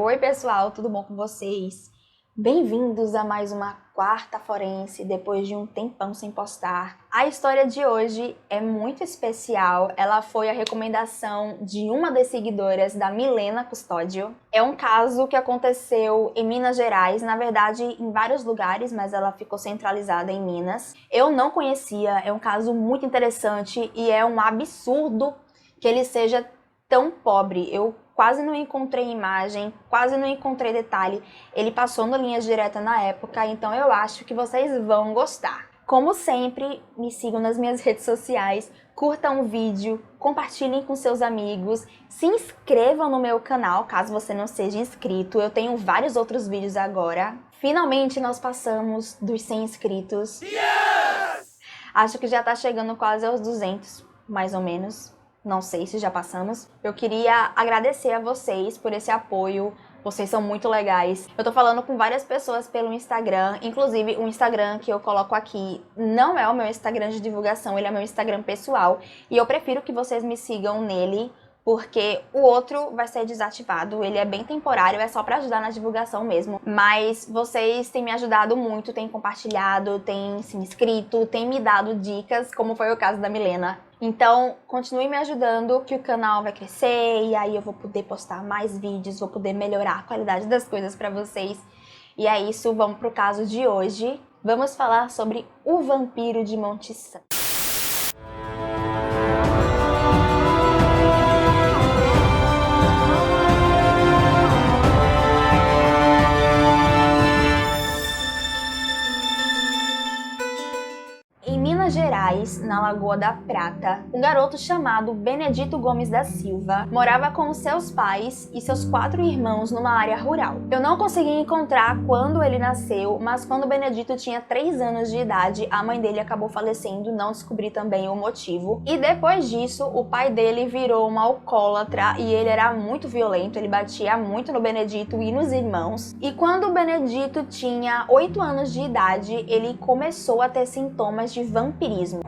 Oi pessoal, tudo bom com vocês? Bem-vindos a mais uma Quarta Forense, depois de um tempão sem postar. A história de hoje é muito especial, ela foi a recomendação de uma das seguidoras da Milena Custódio. É um caso que aconteceu em Minas Gerais, na verdade em vários lugares, mas ela ficou centralizada em Minas. Eu não conhecia, é um caso muito interessante e é um absurdo que ele seja tão pobre. Eu quase não encontrei imagem, quase não encontrei detalhe. Ele passou no Linhas Direta na época, então eu acho que vocês vão gostar. Como sempre, me sigam nas minhas redes sociais, curtam o vídeo, compartilhem com seus amigos, se inscrevam no meu canal, caso você não seja inscrito. Eu tenho vários outros vídeos agora. Finalmente nós passamos dos 100 inscritos. Yes! Acho que já tá chegando quase aos 200, mais ou menos. Não sei se já passamos. Eu queria agradecer a vocês por esse apoio. Vocês são muito legais. Eu tô falando com várias pessoas pelo Instagram. Inclusive, o Instagram que eu coloco aqui não é o meu Instagram de divulgação. Ele é meu Instagram pessoal. E eu prefiro que vocês me sigam nele, porque o outro vai ser desativado. Ele é bem temporário, é só pra ajudar na divulgação mesmo. Mas vocês têm me ajudado muito, têm compartilhado, têm se inscrito, têm me dado dicas, como foi o caso da Milena. Então, continue me ajudando que o canal vai crescer e aí eu vou poder postar mais vídeos, vou poder melhorar a qualidade das coisas pra vocês. E é isso, vamos pro caso de hoje. Vamos falar sobre o vampiro de Monte Santo. Gerais, na Lagoa da Prata, um garoto chamado Benedito Gomes da Silva morava com seus pais e seus 4 irmãos numa área rural. Eu não consegui encontrar quando ele nasceu, mas quando Benedito tinha 3 anos de idade, a mãe dele acabou falecendo, não descobri também o motivo. E depois disso, o pai dele virou um alcoólatra e ele era muito violento, ele batia muito no Benedito e nos irmãos. E quando o Benedito tinha 8 anos de idade, ele começou a ter sintomas de vampirismo.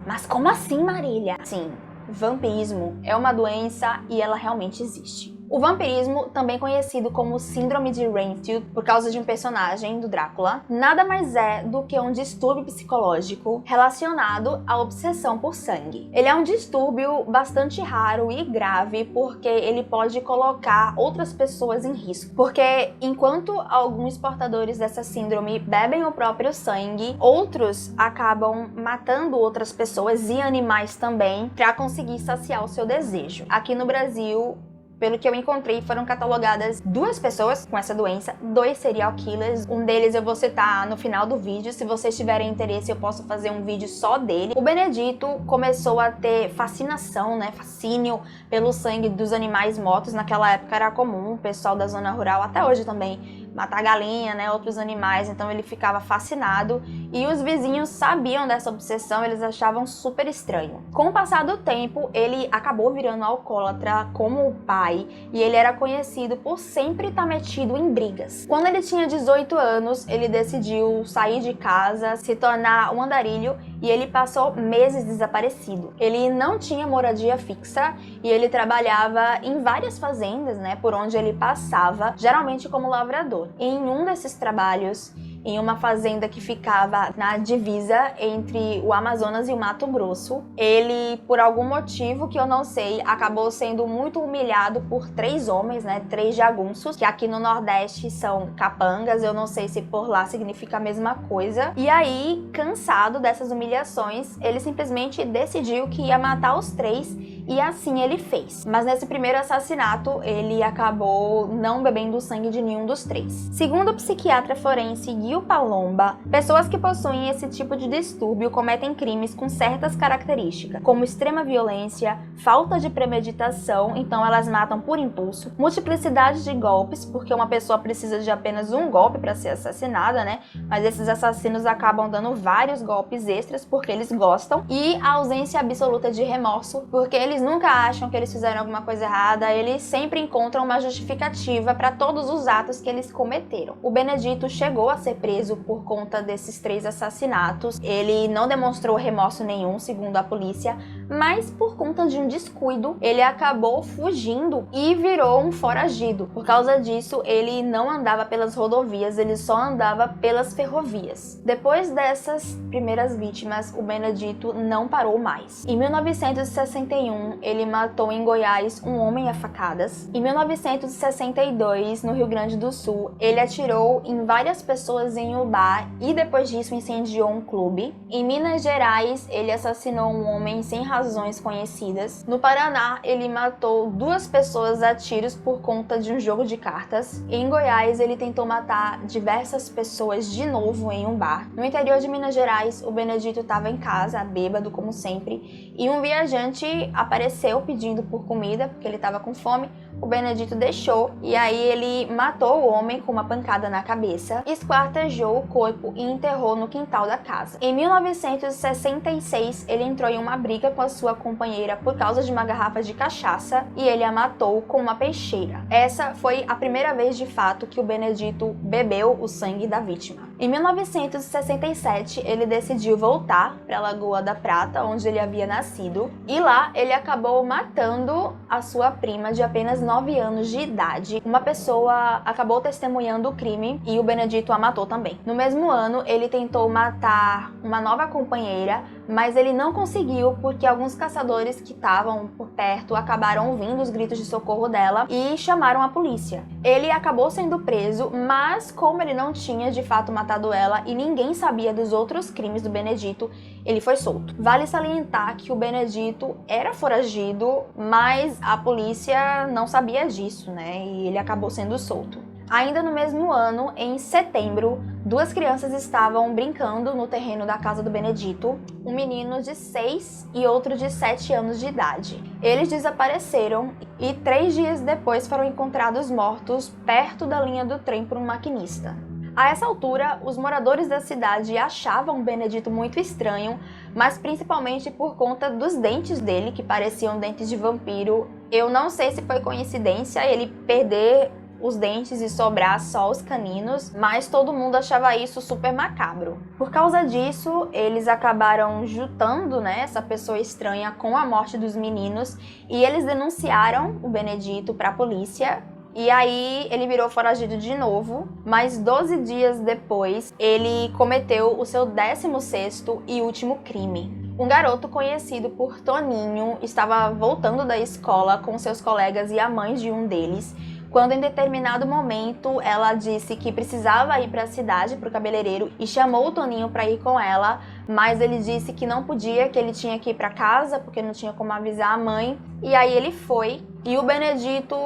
Mas como assim, Marília? Sim, vampirismo é uma doença e ela realmente existe. O vampirismo, também conhecido como Síndrome de Renfield, por causa de um personagem do Drácula, nada mais é do que um distúrbio psicológico relacionado à obsessão por sangue. Ele é um distúrbio bastante raro e grave porque ele pode colocar outras pessoas em risco. Porque enquanto alguns portadores dessa síndrome bebem o próprio sangue, outros acabam matando outras pessoas e animais também para conseguir saciar o seu desejo. Aqui no Brasil, pelo que eu encontrei, foram catalogadas 2 pessoas com essa doença, 2 serial killers. Um deles eu vou citar no final do vídeo. Se vocês tiverem interesse, eu posso fazer um vídeo só dele. O Benedito começou a ter fascinação, fascínio pelo sangue dos animais mortos. Naquela época era comum o pessoal da zona rural, até hoje também, matar galinha, outros animais, então ele ficava fascinado e os vizinhos sabiam dessa obsessão, eles achavam super estranho. Com o passar do tempo, ele acabou virando alcoólatra como o pai e ele era conhecido por sempre estar metido em brigas. Quando ele tinha 18 anos, ele decidiu sair de casa, se tornar um andarilho e ele passou meses desaparecido. Ele não tinha moradia fixa e ele trabalhava em várias fazendas, por onde ele passava, geralmente como lavrador. Em um desses trabalhos, em uma fazenda que ficava na divisa entre o Amazonas e o Mato Grosso, ele, por algum motivo que eu não sei, acabou sendo muito humilhado por 3 homens, 3 jagunços, que aqui no Nordeste são capangas, eu não sei se por lá significa a mesma coisa. E aí, cansado dessas humilhações, ele simplesmente decidiu que ia matar os 3 e assim ele fez. Mas nesse primeiro assassinato, ele acabou não bebendo o sangue de nenhum dos 3. Segundo o psiquiatra forense Gil Palomba, pessoas que possuem esse tipo de distúrbio cometem crimes com certas características, como extrema violência, falta de premeditação, então elas matam por impulso, multiplicidade de golpes, porque uma pessoa precisa de apenas um golpe para ser assassinada, mas esses assassinos acabam dando vários golpes extras porque eles gostam, e a ausência absoluta de remorso, porque eles nunca acham que eles fizeram alguma coisa errada, eles sempre encontram uma justificativa para todos os atos que eles cometeram. O Benedito chegou a ser preso por conta desses 3 assassinatos. Ele não demonstrou remorso nenhum, segundo a polícia, mas por conta de um descuido, ele acabou fugindo e virou um foragido. Por causa disso, ele não andava pelas rodovias, ele só andava pelas ferrovias. Depois dessas primeiras vítimas, o Benedito não parou mais. Em 1961, ele matou em Goiás um homem a facadas. Em 1962, no Rio Grande do Sul, ele atirou em várias pessoas em um bar e depois disso incendiou um clube. Em Minas Gerais, ele assassinou um homem sem razões conhecidas. No Paraná, ele matou 2 pessoas a tiros por conta de um jogo de cartas. Em Goiás, ele tentou matar diversas pessoas de novo em um bar. No interior de Minas Gerais, o Benedito estava em casa, bêbado como sempre, e um viajante apareceu pedindo por comida, porque ele estava com fome. O Benedito deixou e aí ele matou o homem com uma pancada na cabeça, esquartejou o corpo e enterrou no quintal da casa. Em 1966, ele entrou em uma briga com a sua companheira por causa de uma garrafa de cachaça e ele a matou com uma peixeira. Essa foi a primeira vez de fato que o Benedito bebeu o sangue da vítima. Em 1967, ele decidiu voltar para a Lagoa da Prata, onde ele havia nascido, e lá ele acabou matando a sua prima de apenas 9 anos de idade. Uma pessoa acabou testemunhando o crime e o Benedito a matou também. No mesmo ano, ele tentou matar uma nova companheira, mas ele não conseguiu porque alguns caçadores que estavam por perto acabaram ouvindo os gritos de socorro dela e chamaram a polícia. Ele acabou sendo preso, mas como ele não tinha de fato matado ela e ninguém sabia dos outros crimes do Benedito, ele foi solto. Vale salientar que o Benedito era foragido, mas a polícia não sabia disso, né? E ele acabou sendo solto. Ainda no mesmo ano, em setembro, 2 crianças estavam brincando no terreno da casa do Benedito, um menino de 6 e outro de 7 anos de idade. Eles desapareceram e 3 dias depois foram encontrados mortos perto da linha do trem por um maquinista. A essa altura, os moradores da cidade achavam o Benedito muito estranho, mas principalmente por conta dos dentes dele, que pareciam dentes de vampiro. Eu não sei se foi coincidência ele perder os dentes e sobrar só os caninos, mas todo mundo achava isso super macabro. Por causa disso, eles acabaram juntando, né, essa pessoa estranha com a morte dos meninos e eles denunciaram o Benedito para a polícia. E aí ele virou foragido de novo, mas 12 dias depois ele cometeu o seu 16º e último crime. Um garoto conhecido por Toninho estava voltando da escola com seus colegas e a mãe de um deles, quando em determinado momento ela disse que precisava ir para a cidade, para o cabeleireiro, e chamou o Toninho para ir com ela, mas ele disse que não podia, que ele tinha que ir para casa porque não tinha como avisar a mãe. E aí ele foi, e o Benedito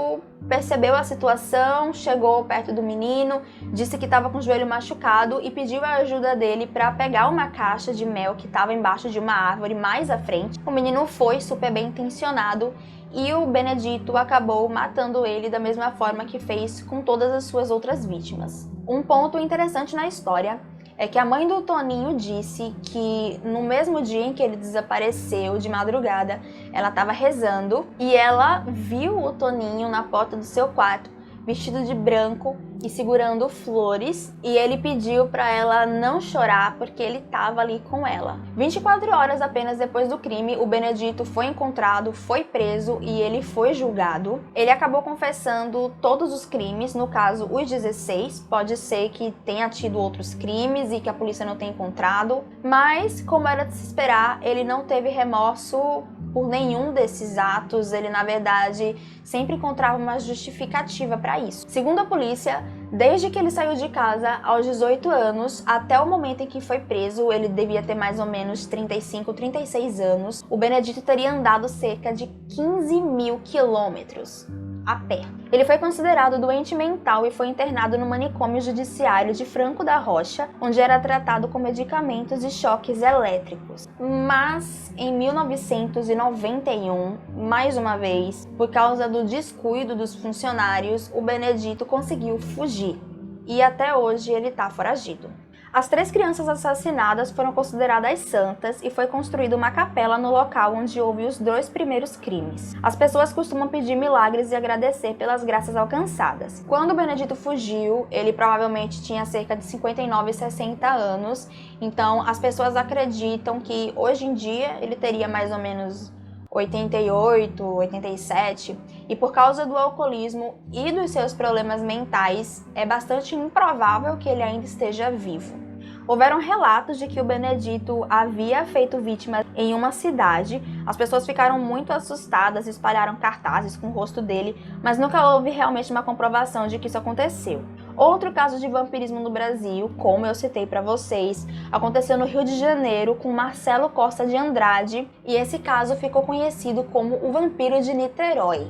percebeu a situação, chegou perto do menino, disse que estava com o joelho machucado e pediu a ajuda dele para pegar uma caixa de mel que estava embaixo de uma árvore mais à frente. O menino foi super bem intencionado e o Benedito acabou matando ele da mesma forma que fez com todas as suas outras vítimas. Um ponto interessante na história é que a mãe do Toninho disse que no mesmo dia em que ele desapareceu, de madrugada, ela estava rezando e ela viu o Toninho na porta do seu quarto, vestido de branco e segurando flores, e ele pediu para ela não chorar porque ele estava ali com ela. 24 horas apenas depois do crime, o Benedito foi encontrado, foi preso e ele foi julgado. Ele acabou confessando todos os crimes, no caso os 16, pode ser que tenha tido outros crimes e que a polícia não tenha encontrado, mas como era de se esperar, ele não teve remorso por nenhum desses atos. Ele na verdade sempre encontrava uma justificativa para isso. Segundo a polícia, desde que ele saiu de casa aos 18 anos até o momento em que foi preso, ele devia ter mais ou menos 35, 36 anos, o Benedito teria andado cerca de 15 mil quilômetros a pé. Ele foi considerado doente mental e foi internado no manicômio judiciário de Franco da Rocha, onde era tratado com medicamentos e choques elétricos. Mas em 1991, mais uma vez, por causa do descuido dos funcionários, o Benedito conseguiu fugir. E até hoje ele está foragido. As 3 crianças assassinadas foram consideradas santas e foi construída uma capela no local onde houve os 2 primeiros crimes. As pessoas costumam pedir milagres e agradecer pelas graças alcançadas. Quando Benedito fugiu, ele provavelmente tinha cerca de 59 e 60 anos, então as pessoas acreditam que hoje em dia ele teria mais ou menos 88, 87, e por causa do alcoolismo e dos seus problemas mentais, é bastante improvável que ele ainda esteja vivo. Houveram relatos de que o Benedito havia feito vítima em uma cidade. As pessoas ficaram muito assustadas e espalharam cartazes com o rosto dele, mas nunca houve realmente uma comprovação de que isso aconteceu. Outro caso de vampirismo no Brasil, como eu citei para vocês, aconteceu no Rio de Janeiro com Marcelo Costa de Andrade, e esse caso ficou conhecido como o Vampiro de Niterói.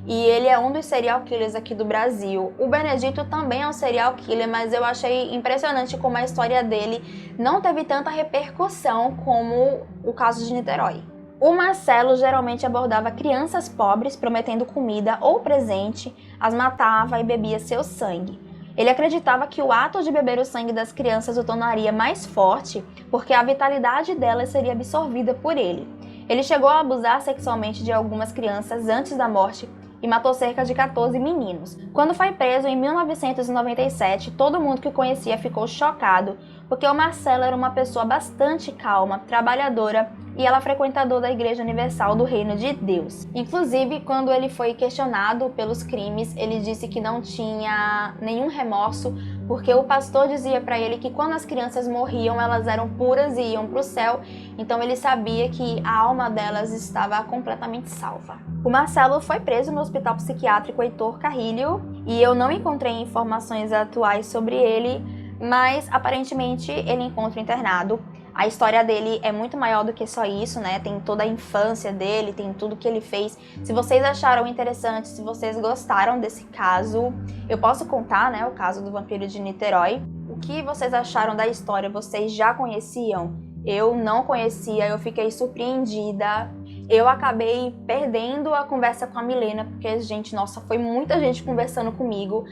E ele é um dos serial killers aqui do Brasil. O Benedito também é um serial killer, mas eu achei impressionante como a história dele não teve tanta repercussão como o caso de Niterói. O Marcelo geralmente abordava crianças pobres prometendo comida ou presente, as matava e bebia seu sangue. Ele acreditava que o ato de beber o sangue das crianças o tornaria mais forte, porque a vitalidade delas seria absorvida por ele. Ele chegou a abusar sexualmente de algumas crianças antes da morte e matou cerca de 14 meninos. Quando foi preso em 1997, todo mundo que o conhecia ficou chocado, porque o Marcelo era uma pessoa bastante calma, trabalhadora e ela frequentadora da Igreja Universal do Reino de Deus. Inclusive, quando ele foi questionado pelos crimes, ele disse que não tinha nenhum remorso, porque o pastor dizia para ele que quando as crianças morriam, elas eram puras e iam para o céu, então ele sabia que a alma delas estava completamente salva. O Marcelo foi preso no Hospital Psiquiátrico Heitor Carrilho e eu não encontrei informações atuais sobre ele, mas aparentemente ele encontra internado. A história dele é muito maior do que só isso, né? Tem toda a infância dele, tem tudo que ele fez. Se vocês acharam interessante, se vocês gostaram desse caso, eu posso contar, né, o caso do Vampiro de Niterói. O que vocês acharam da história? Vocês já conheciam? Eu não conhecia, eu fiquei surpreendida. Eu acabei perdendo a conversa com a Milena, porque, gente, nossa, foi muita gente conversando comigo.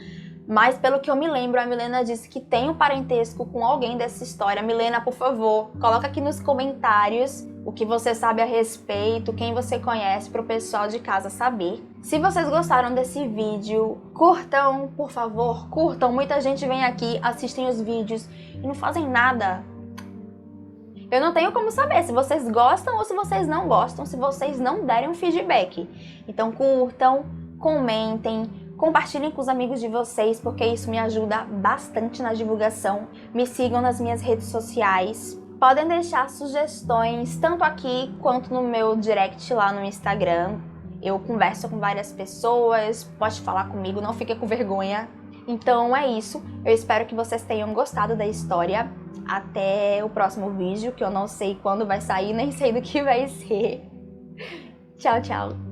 Mas pelo que eu me lembro, a Milena disse que tem um parentesco com alguém dessa história. Milena, por favor, coloca aqui nos comentários o que você sabe a respeito, quem você conhece, para o pessoal de casa saber. Se vocês gostaram desse vídeo, curtam, por favor, curtam. Muita gente vem aqui, assistem os vídeos e não fazem nada. Eu não tenho como saber se vocês gostam ou se vocês não gostam, se vocês não derem um feedback. Então curtam, comentem, compartilhem com os amigos de vocês, porque isso me ajuda bastante na divulgação. Me sigam nas minhas redes sociais. Podem deixar sugestões, tanto aqui quanto no meu direct lá no Instagram. Eu converso com várias pessoas, pode falar comigo, não fique com vergonha. Então é isso, eu espero que vocês tenham gostado da história. Até o próximo vídeo, que eu não sei quando vai sair, nem sei do que vai ser. Tchau, tchau!